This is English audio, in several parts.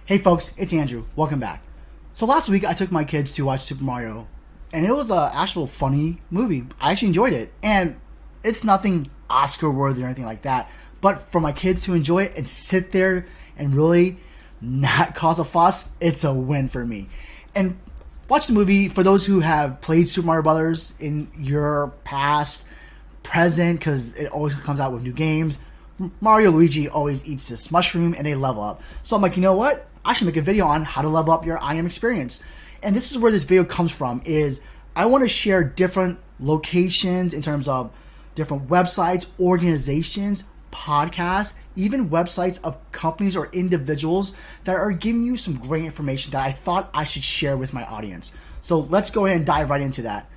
Hey folks, it's Andrew. Welcome back. So last week I took my kids to watch Super Mario, and it was an actual funny movie. I actually enjoyed it, and it's nothing Oscar worthy or anything like that, but for my kids to enjoy it and sit there and really not cause a fuss, it's a win for me. And watch the movie. For those who have played Super Mario Brothers in your past, present, because it always comes out with new games, Mario Luigi always eats this mushroom and they level up. So I'm like, you know what? I should make a video on how to level up your IAM experience. And this is where this video comes from, is I want to share different locations in terms of different websites, organizations, podcasts, even websites of companies or individuals that are giving you some great information that I thought I should share with my audience. So let's go ahead and dive right into that.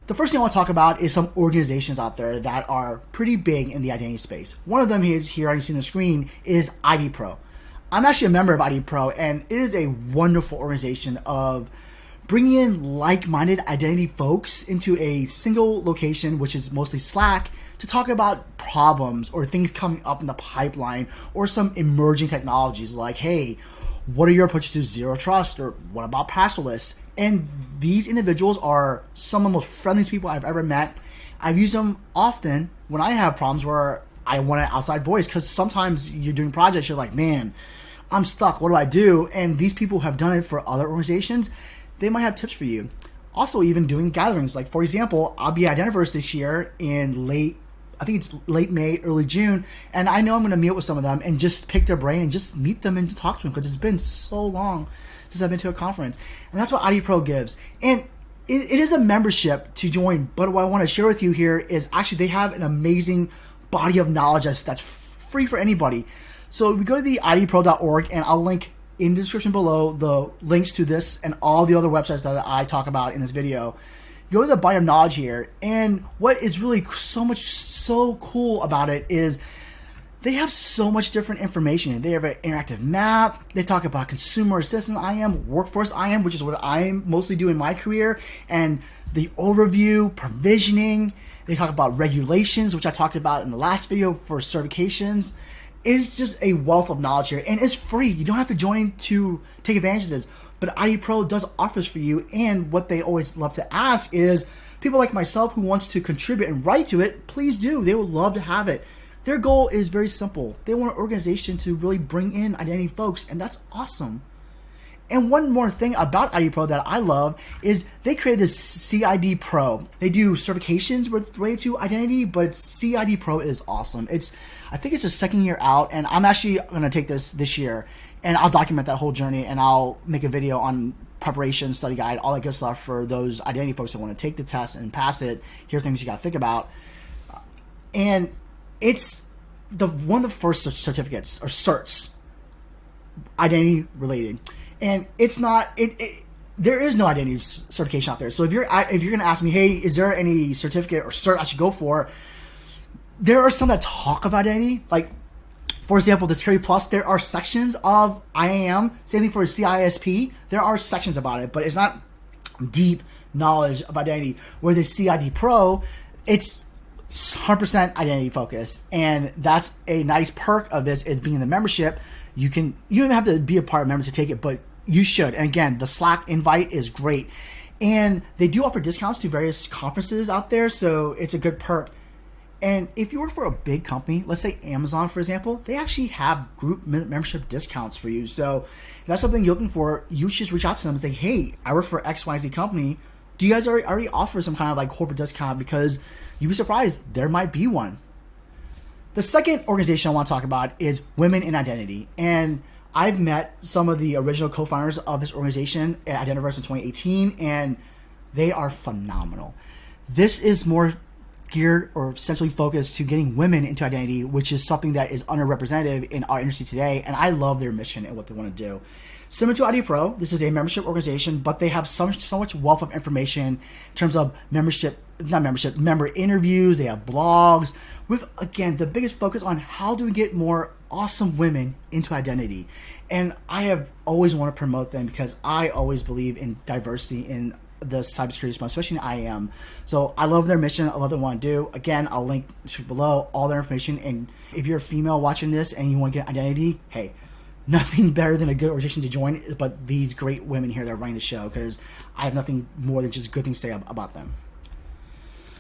The first thing I want to talk about is some organizations out there that are pretty big in the identity space. One of them is, here you see on the screen, is ID Pro. I'm actually a member of ID Pro, and it is a wonderful organization of bringing in like-minded identity folks into a single location, which is mostly Slack, to talk about problems or things coming up in the pipeline or some emerging technologies like, hey, what are your approaches to zero trust, or what about passwordless? And these individuals are some of the most friendliest people I've ever met. I've used them often when I have problems where I want an outside voice, because sometimes you're doing projects, you're like, man, I'm stuck, what do I do? And these people have done it for other organizations. They might have tips for you. Also, even doing gatherings. Like, for example, I'll be at Identiverse this year in late May, early June, and I know I'm going to meet with some of them and just pick their brain and just meet them and to talk to them, because it's been so long since I've been to a conference. And that's what ID Pro gives. And it is a membership to join, but what I want to share with you here is actually they have an amazing body of knowledge that's free for anybody. So we go to the idpro.org, and I'll link in the description below the links to this and all the other websites that I talk about in this video. Go to the body of knowledge here, and what is really so cool about it is they have so much different information. They have an interactive map. They talk about consumer assistance IAM, workforce IAM, which is what I mostly do in my career, and the overview, provisioning. They talk about regulations, which I talked about in the last video for certifications. It's just a wealth of knowledge here, and it's free. You don't have to join to take advantage of this, but ID Pro does offers for you. And what they always love to ask is people like myself who wants to contribute and write to it, please do. They would love to have it. Their goal is very simple. They want an organization to really bring in identity folks, and that's awesome. And one more thing about ID Pro that I love is they created this CID Pro. They do certifications related to identity, but CID Pro is awesome. I think it's a second year out, and I'm actually going to take this year, and I'll document that whole journey, and I'll make a video on preparation, study guide, all that good stuff for those identity folks that want to take the test and pass it. Here are things you got to think about. And it's one of the first certificates, or certs, identity related. And it's not, there is no identity certification out there. So if you're going to ask me, hey, is there any certificate or cert I should go for? There are some that talk about identity. Like, for example, the Security Plus, there are sections of IAM. Same thing for CISP. There are sections about it, but it's not deep knowledge of identity. Where the CID Pro, it's 100% identity focused. And that's a nice perk of this, is being in the membership. You don't even have to be a part of member to take it, but you should. And again, the Slack invite is great. And they do offer discounts to various conferences out there, so it's a good perk. And if you work for a big company, let's say Amazon, for example, they actually have group membership discounts for you. So if that's something you're looking for, you should just reach out to them and say, hey, I work for XYZ company. Do you guys already offer some kind of like corporate discount? Because you'd be surprised, there might be one. The second organization I want to talk about is Women in Identity. And I've met some of the original co-founders of this organization at Identiverse in 2018, and they are phenomenal. This is more geared or centrally focused to getting women into identity, which is something that is underrepresented in our industry today. And I love their mission and what they want to do. Similar to ID Pro, this is a membership organization, but they have so much wealth of information in terms of member interviews. They have blogs with, again, the biggest focus on how do we get more awesome women into identity. And I have always wanted to promote them because I always believe in diversity in the cybersecurity space, especially in IAM. So I love their mission. I love what they want to do. Again, I'll link to below all their information. And if you're a female watching this and you want to get identity, hey, nothing better than a good organization to join, but these great women here that are running the show, because I have nothing more than just good things to say about them.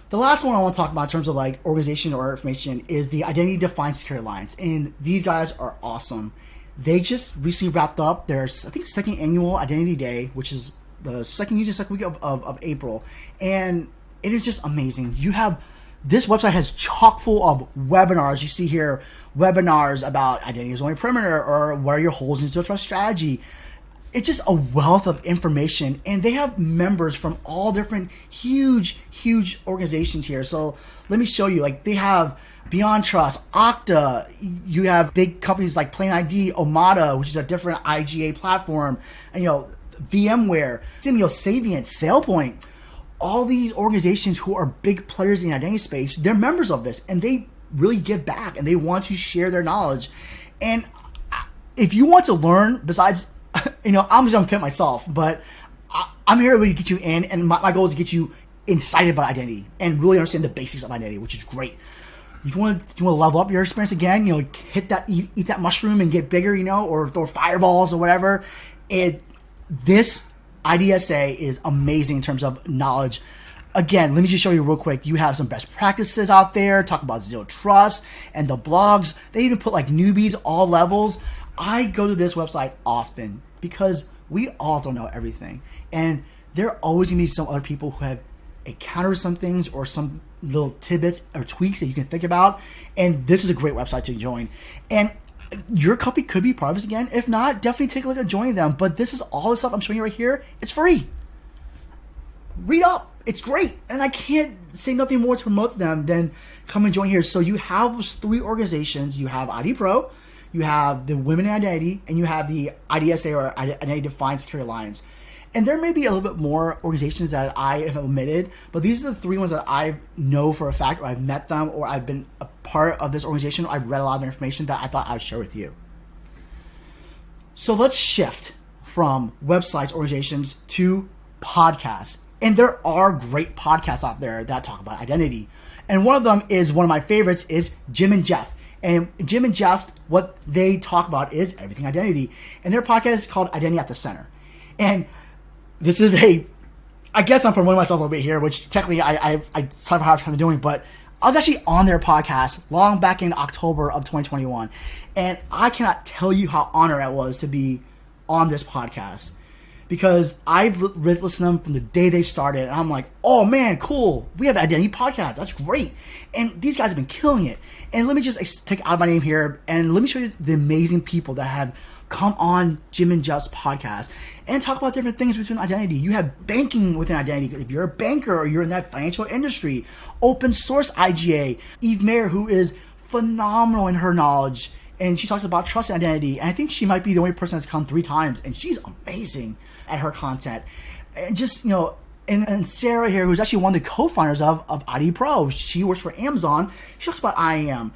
The last one I want to talk about in terms of like organization or information is the Identity Defined Security Alliance. And these guys are awesome. They just recently wrapped up their, I think, second annual Identity Day, which is the second week of April. And it is just amazing. You have, this website has chock full of webinars. You see here, webinars about identity as only perimeter, or what are your holes in Zero Trust strategy. It's just a wealth of information, and they have members from all different huge organizations here. So let me show you. Like, they have Beyond Trust, Okta. You have big companies like Plain ID, Omada, which is a different IGA platform, and VMware, Savient, SailPoint. All these organizations who are big players in the identity space, they're members of this, and they really give back, and they want to share their knowledge. And if you want to learn, besides, I'm just gonna pit myself, but I'm here to get you in, and my goal is to get you excited about identity and really understand the basics of identity, which is great. If you want to level up your experience again, eat that mushroom and get bigger, or throw fireballs or whatever. This IDSA is amazing in terms of knowledge. Again, let me just show you real quick. You have some best practices out there, talk about Zero Trust and the blogs. They even put like newbies, all levels. I go to this website often because we all don't know everything. And there are always going to be some other people who have encountered some things or some little tidbits or tweaks that you can think about. And this is a great website to join. And your company could be part of this again. If not, definitely take a look at joining them. But this is all the stuff I'm showing you right here. It's free. Read up. It's great. And I can't say nothing more to promote them than come and join here. So you have those three organizations. You have ID Pro, you have the Women in Identity, and you have the IDSA, or Identity Defined Security Alliance. And there may be a little bit more organizations that I have omitted, but these are the three ones that I know for a fact, or I've met them, or I've been a part of this organization, or I've read a lot of their information that I thought I would share with you. So let's shift from websites, organizations, to podcasts. And there are great podcasts out there that talk about identity. And one of them is, one of my favorites is Jim and Jeff. And Jim and Jeff, what they talk about is everything identity. And their podcast is called Identity at the Center. And this is I guess I'm promoting myself a little bit here, which technically I have a hard time doing, but I was actually on their podcast long back in October of 2021. And I cannot tell you how honored I was to be on this podcast, because I've listened to them from the day they started, and I'm like, oh man, cool. We have an identity podcast. That's great. And these guys have been killing it. And let me just take out my name here, and let me show you the amazing people that have come on Jim and Jeff's podcast and talk about different things within identity. You have banking within identity. If you're a banker or you're in that financial industry, open source IGA, Eve Mayer, who is phenomenal in her knowledge, and she talks about trust and identity. And I think she might be the only person that's come 3 times, and she's amazing at her content. And just, and Sarah here, who's actually one of the co-founders of ID Pro. She works for Amazon. She talks about IAM.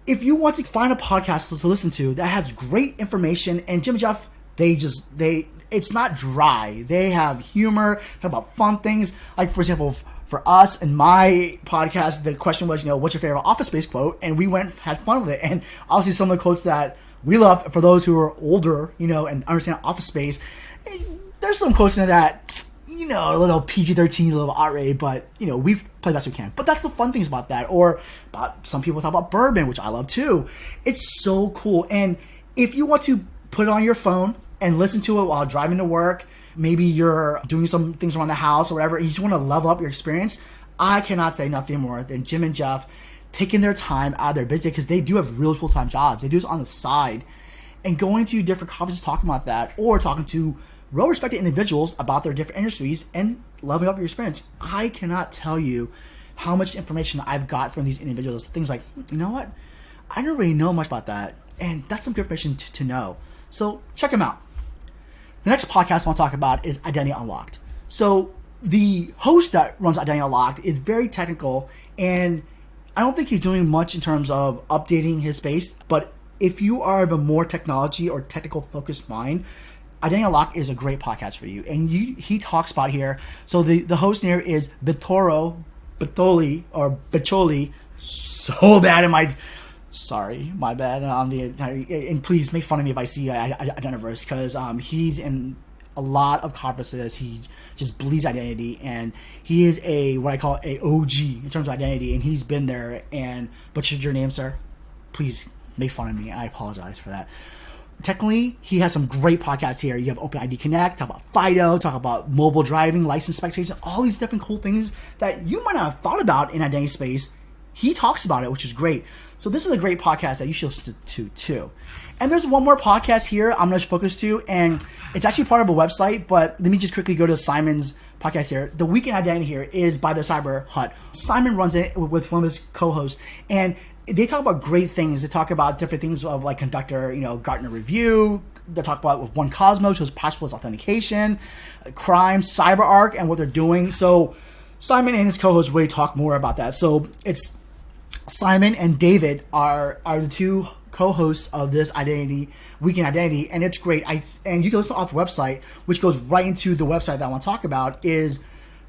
If you want to find a podcast to listen to that has great information, and Jim and Jeff, it's not dry. They have humor, talk about fun things. Like, for example, for us and my podcast, the question was, what's your favorite Office Space quote? And we went, had fun with it. And obviously some of the quotes that we love, for those who are older, and understand Office Space, there's some quotes in that, a little PG-13, a little R-rated, but, we play best we can. But that's the fun things about that. Or about, some people talk about bourbon, which I love too. It's so cool. And if you want to put it on your phone and listen to it while driving to work, maybe you're doing some things around the house or whatever, and you just want to level up your experience, I cannot say nothing more than Jim and Jeff taking their time out of their business, because they do have real full-time jobs. They do this on the side, and going to different conferences talking about that, or talking to well-respected individuals about their different industries and leveling up your experience. I cannot tell you how much information I've got from these individuals. Things like, you know what? I don't really know much about that, and that's some good information to know. So check them out. The next podcast I want to talk about is Identity Unlocked. So the host that runs Identity Unlocked is very technical, and I don't think he's doing much in terms of updating his space, but if you are of a more technology or technical focused mind, Identity Unlocked is a great podcast for you. And he talks about here, so the host here is Bitoli, so bad in my Sorry, my bad on the entire. And please make fun of me if I see Identiverse, because he's in a lot of conferences. He just bleeds identity, and he is a what I call a OG in terms of identity, and he's been there and butchered your name, sir. Please make fun of me. I apologize for that. Technically, he has some great podcasts here. You have OpenID Connect, talk about FIDO, talk about mobile driving, license expectations, all these different cool things that you might not have thought about in identity space. He talks about it, which is great. So this is a great podcast that you should listen to too. And there's one more podcast here I'm going to focus to, and it's actually part of a website, but let me just quickly go to Simon's podcast here. The Weekend Identity here is by the Cyber Hut. Simon runs it with one of his co-hosts, and they talk about great things. They talk about different things of like Conductor, Gartner Review. They talk about with One Cosmos, which is passportless authentication, crime, CyberArk, and what they're doing. So Simon and his co-host really talk more about that. So it's Simon and David are the two co-hosts of this Weekend Identity, and it's great. And you can listen off the website, which goes right into the website that I want to talk about, is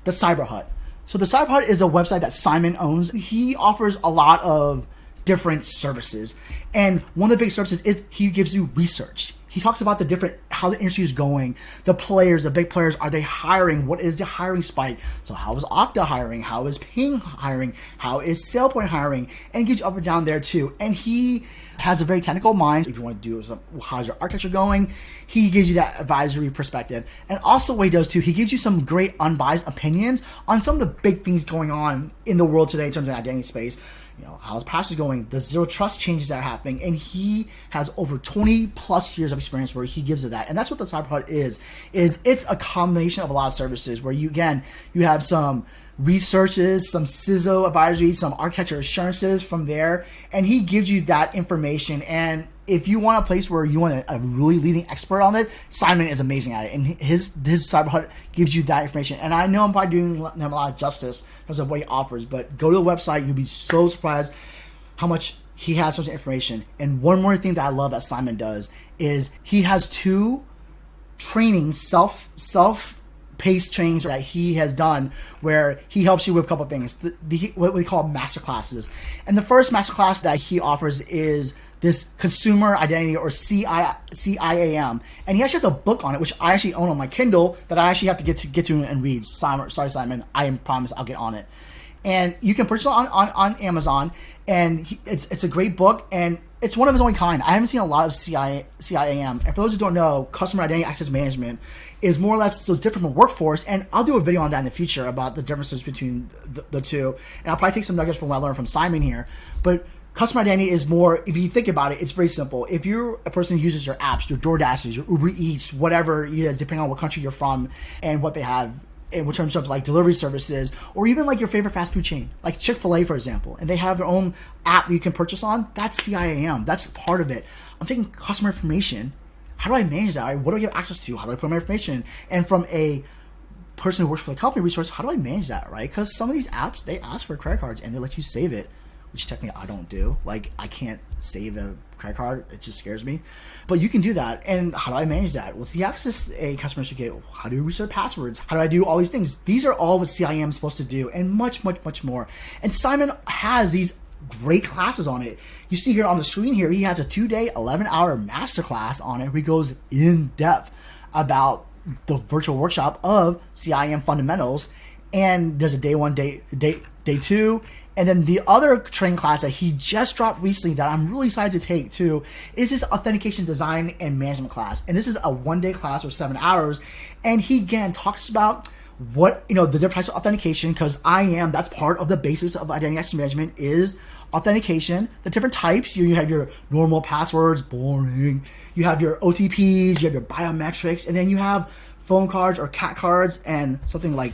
the Cyber Hut. So the Cyber Hut is a website that Simon owns. He offers a lot of different services, and one of the big services is he gives you research. He talks about how the industry is going, the players, the big players, are they hiring? What is the hiring spike? So how is Okta hiring? How is Ping hiring? How is SailPoint hiring? And he gets up and down there too. And he has a very technical mind. If you want to do how's your architecture going, he gives you that advisory perspective. And also what he does too, he gives you some great unbiased opinions on some of the big things going on in the world today in terms of identity space. How's passwords going, the zero trust changes that are happening, and he has over 20 plus years of experience where he gives it that. And that's what the Cyber Hut is it's a combination of a lot of services where you have some researches, some CISO advisory, some architecture assurances from there, and he gives you that information. And if you want a place where you want a really leading expert on it, Simon is amazing at it, and his Cyber Hut gives you that information. And I know I'm probably doing him a lot of justice because of what he offers, but go to the website, you'll be so surprised how much he has such information. And one more thing that I love that Simon does is he has two trainings, self-paced trainings that he has done where he helps you with a couple of things, what we call master classes. And the first master class that he offers is this consumer identity, or CIAM, and he actually has a book on it, which I actually own on my Kindle that I actually have to get to and read. Sorry, Simon, I promise I'll get on it. And you can purchase it on Amazon, and it's a great book, and it's one of its own kind. I haven't seen a lot of CIAM, and for those who don't know, Customer Identity Access Management is more or less so different from workforce, and I'll do a video on that in the future about the differences between the two, and I'll probably take some nuggets from what I learned from Simon here, but customer identity is more, if you think about it, it's very simple. If you're a person who uses your apps, your DoorDashes, your Uber Eats, whatever it is, depending on what country you're from and what they have in terms of like delivery services, or even like your favorite fast food chain, like Chick-fil-A, for example, and they have their own app you can purchase on, that's CIAM. That's part of it. I'm taking customer information. How do I manage that? What do I get access to? How do I put my information? And from a person who works for the company resource, how do I manage that, right? Because some of these apps, they ask for credit cards and they let you save it, which technically I don't do. Like, I can't save a credit card. It just scares me. But you can do that. And how do I manage that? What's the access a customer should get? How do we reset passwords? How do I do all these things? These are all what CIAM is supposed to do, and much, much, much more. And Simon has these great classes on it. You see here on the screen here, he has a 2-day, 11-hour masterclass on it where he goes in depth about the virtual workshop of CIAM fundamentals. And there's a day 1, day 2, and then the other training class that he just dropped recently that I'm really excited to take too is this authentication design and management class. And this is a 1-day class or 7 hours. And he again talks about what, the different types of authentication, because IAM, that's part of the basis of identity access management, is authentication, the different types. You have your normal passwords, boring. You have your OTPs, you have your biometrics, and then you have phone cards or cat cards, and something like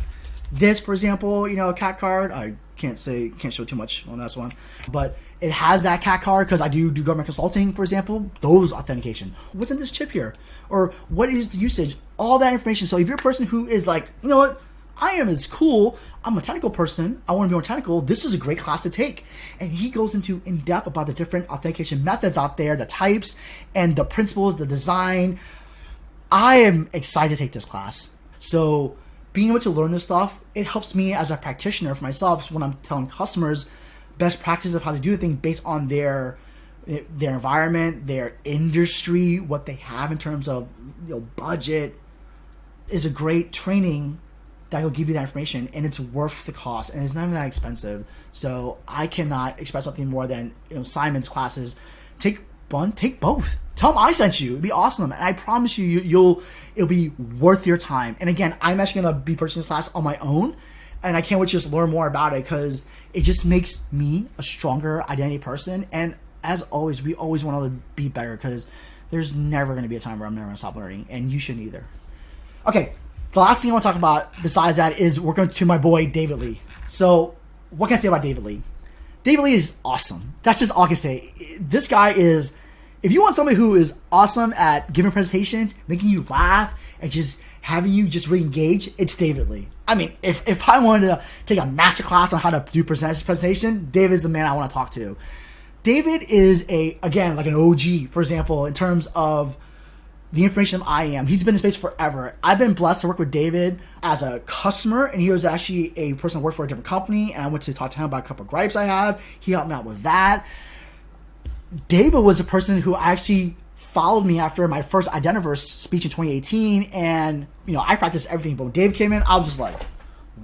this, for example, a cat card. I can't show too much on this one, but it has that cat card because I do government consulting, for example. Those authentication. What's in this chip here? Or what is the usage? All that information. So if you're a person who is like, you know what, IAM is cool, I'm a technical person, I want to be more technical, this is a great class to take. And he goes into in depth about the different authentication methods out there, the types and the principles, the design. I am excited to take this class. So being able to learn this stuff, it helps me as a practitioner for myself when I'm telling customers best practices of how to do things based on their their environment, their industry, what they have in terms of budget, is a great training that will give you that information, and it's worth the cost, and it's not even that expensive. So I cannot express something more than Simon's classes. Take both. Tell them I sent you. It'd be awesome, and I promise you, it'll be worth your time. And again, I'm actually gonna be purchasing this class on my own, and I can't wait to just learn more about it because it just makes me a stronger identity person. And as always, we always want to be better because there's never going to be a time where I'm never going to stop learning, and you shouldn't either. Okay, the last thing I want to talk about besides that is we're going to my boy David Lee. So what can I say about David Lee? David Lee is awesome. That's just all I can say. This guy is, if you want somebody who is awesome at giving presentations, making you laugh, and just having you just really engage, it's David Lee. I mean, if I wanted to take a master class on how to do presentation, David is the man I want to talk to. David is again, like an OG, for example, in terms of the information of IAM. He's been in space forever. I've been blessed to work with David as a customer, and he was actually a person who worked for a different company, and I went to talk to him about a couple of gripes I have. He helped me out with that. David was a person who actually followed me after my first Identiverse speech in 2018, and I practiced everything, but when Dave came in, I was just like,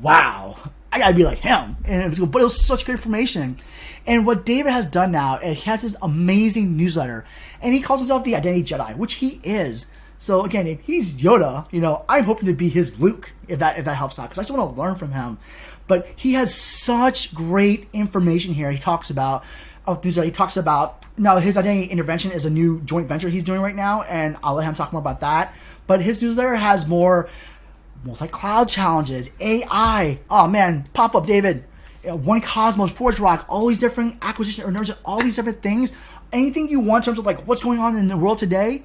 wow, I gotta be like him. And but it was such good information. And what David has done now, he has this amazing newsletter, and he calls himself the Identity Jedi, which he is. So again, if he's Yoda, I'm hoping to be his Luke, if that helps out, because I just want to learn from him. But he has such great information here. He talks about newsletter. He talks about now his identity intervention is a new joint venture he's doing right now, and I'll let him talk more about that. But his newsletter has more multi-cloud challenges, AI. Oh man, pop up, David. One Cosmos, Forge Rock, all these different acquisition or mergers, all these different things. Anything you want in terms of like what's going on in the world today,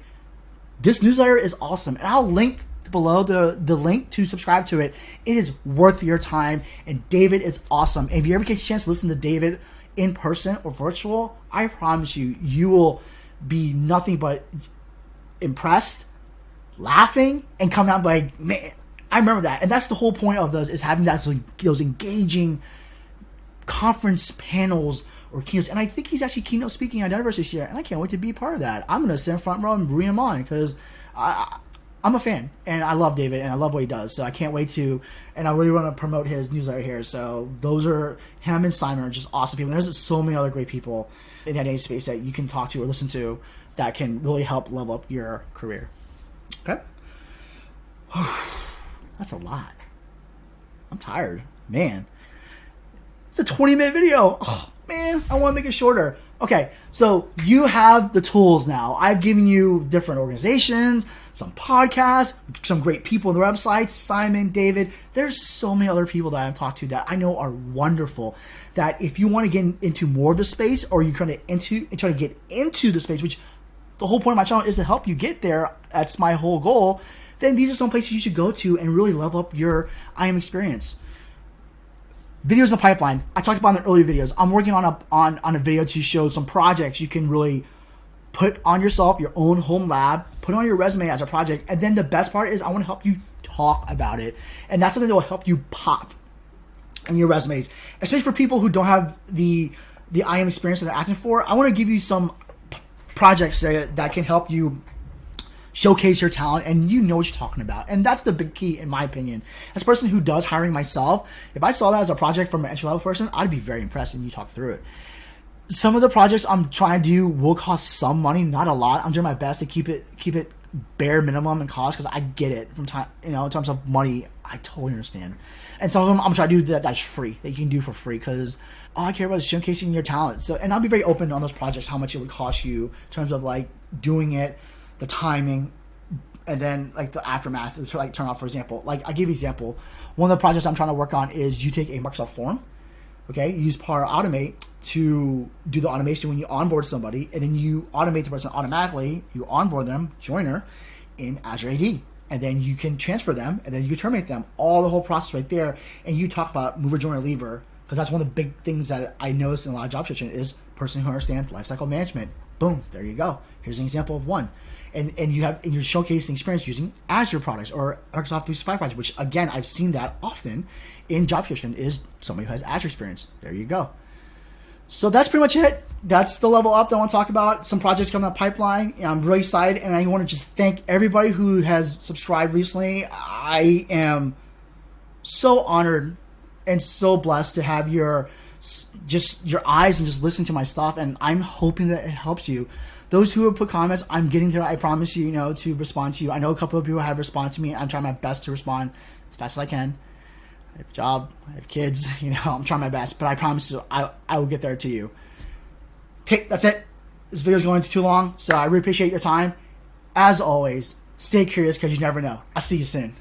this newsletter is awesome. And I'll link below the link to subscribe to it. It is worth your time, and David is awesome. And if you ever get a chance to listen to David in person or virtual, I promise you will be nothing but impressed, laughing, and coming out like, man, I remember that. And that's the whole point of those, is having those engaging conference panels or keynotes. And I think he's actually keynote speaking at Identiverse this year, and I can't wait to be part of that. I'm going to sit in front row and root him on because I'm a fan, and I love David, and I love what he does. So I can't wait to, and I really want to promote his newsletter here. So those are, him and Simon are just awesome people. And there's so many other great people in the identity space that you can talk to or listen to that can really help level up your career. Okay? That's a lot. I'm tired. Man. It's a 20-minute video. Oh, man, I want to make it shorter. Okay, so you have the tools now. I've given you different organizations, some podcasts, some great people on the website, Simon, David. There's so many other people that I've talked to that I know are wonderful, that if you want to get into more of the space, or you're trying to get into the space, which the whole point of my channel is to help you get there, that's my whole goal, then these are some places you should go to and really level up your IAM experience. Videos in the pipeline. I talked about in the earlier videos. I'm working on a video to show some projects you can really put on yourself, your own home lab, put on your resume as a project. And then the best part is I want to help you talk about it. And that's something that will help you pop in your resumes, especially for people who don't have the IAM experience that they're asking for. I want to give you some projects that can help you showcase your talent, and you know what you're talking about. And that's the big key, in my opinion. As a person who does hiring myself, if I saw that as a project from an entry-level person, I'd be very impressed, and you talk through it. Some of the projects I'm trying to do will cost some money, not a lot. I'm doing my best to keep it bare minimum in cost, because I get it from time, in terms of money. I totally understand. And some of them I'm trying to do that's free, that you can do for free, because all I care about is showcasing your talent. So, and I'll be very open on those projects, how much it would cost you in terms of like doing it, the timing, and then like the aftermath to like turn off. For example, like I give you an example. One of the projects I'm trying to work on is you take a Microsoft form, okay, you use Power Automate to do the automation when you onboard somebody, and then you automate the person automatically. You onboard them, joiner, in Azure AD, and then you can transfer them, and then you can terminate them. All the whole process right there. And you talk about mover, joiner, leaver, because that's one of the big things that I noticed in a lot of job description is person who understands lifecycle management. Boom, there you go. Here's an example of one. And you're showcasing experience using Azure products or Microsoft 365 products, which again, I've seen that often in job description is somebody who has Azure experience. There you go. So that's pretty much it. That's the level up that I want to talk about. Some projects coming up pipeline. I'm really excited, and I want to just thank everybody who has subscribed recently. I am so honored and so blessed to have your eyes and just listen to my stuff, and I'm hoping that it helps you. Those who have put comments, I'm getting there. I promise you, to respond to you. I know a couple of people have responded to me. I'm trying my best to respond as fast as I can. I have a job. I have kids. I'm trying my best, but I promise you, I will get there to you. Okay, that's it. This video is going too long, so I really appreciate your time. As always, stay curious because you never know. I'll see you soon.